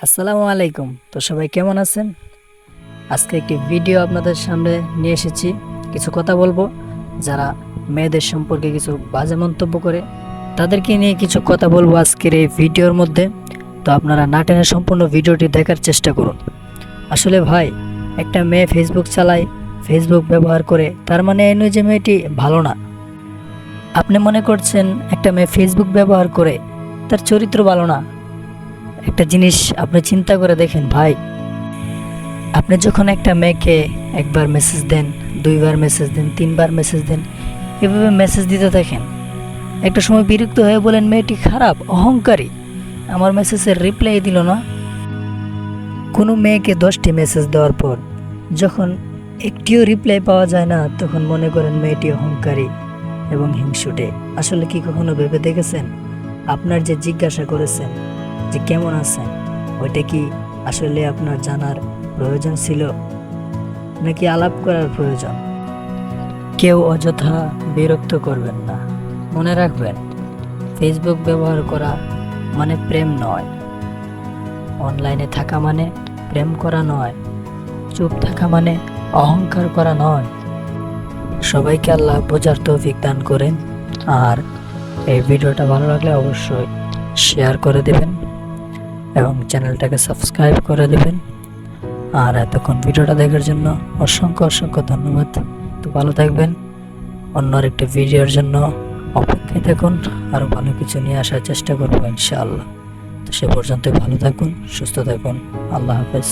আসসালামু আলাইকুম। তো সবাই কেমন আছেন? আজকে একটি ভিডিও আপনাদের সামনে নিয়ে এসেছি। কিছু কথা বলবো যারা মেয়েদের সম্পর্কে কিছু বাজে মন্তব্য করে, তাদেরকে নিয়ে কিছু কথা বলবো আজকের এই ভিডিওর মধ্যে। তো আপনারা না টেনে সম্পূর্ণ ভিডিওটি দেখার চেষ্টা করুন। আসলে ভাই, একটা মেয়ে ফেসবুক চালায়, ফেসবুক ব্যবহার করে, তার মানে এই নয় যে মেয়েটি ভালো না। আপনি মনে করছেন একটা মেয়ে ফেসবুক ব্যবহার করে তার চরিত্র ভালো না? একটা জিনিস আপনি চিন্তা করে দেখেন ভাই, আপনি যখন একটা মেয়েকে একবার মেসেজ দেন, দুইবার মেসেজ দেন, তিনবার মেসেজ দেন, এভাবে মেসেজ দিতে থাকেন, একটা সময় বিরক্ত হয়ে বলেন মেয়েটি খারাপ, অহংকারী, আমার মেসেজের রিপ্লাই দিল না। কোনো মেয়েকে 10টি মেসেজ দেওয়ার পর যখন একটিও রিপ্লাই পাওয়া যায় না, তখন মনে করেন মেয়েটি অহংকারী এবং হিংসুটে। আসলে কি কখনো ভেবে দেখেছেন আপনার যে জিজ্ঞাসা করেছেন যে কেমন আছেন, ওইটা কি আসলে আপনার জানার প্রয়োজন ছিল নাকি আলাপ করার প্রয়োজন? কেউ অযথা বিরক্ত করবেন না। মনে রাখবেন, ফেসবুক ব্যবহার করা মানে প্রেম নয়, অনলাইনে থাকা মানে প্রেম করা নয়, চুপ থাকা মানে অহংকার করা নয়। সবাইকে আল্লাহ বোঝার তৌফিক দান করেন। আর এই ভিডিওটা ভালো লাগলে অবশ্যই শেয়ার করে দেবেন এবং চ্যানেলটাকে সাবস্ক্রাইব করে দেবেন। আর এতক্ষণ ভিডিওটা দেখার জন্য অসংখ্য অসংখ্য ধন্যবাদ। তো ভালো থাকবেন, অন্য আরেকটা ভিডিওর জন্য অপেক্ষায় থাকুন। আরও ভালো কিছু নিয়ে আসার চেষ্টা করবো ইনশাআল্লাহ। তো সে পর্যন্ত ভালো থাকুন, সুস্থ থাকুন। আল্লাহ হাফেজ।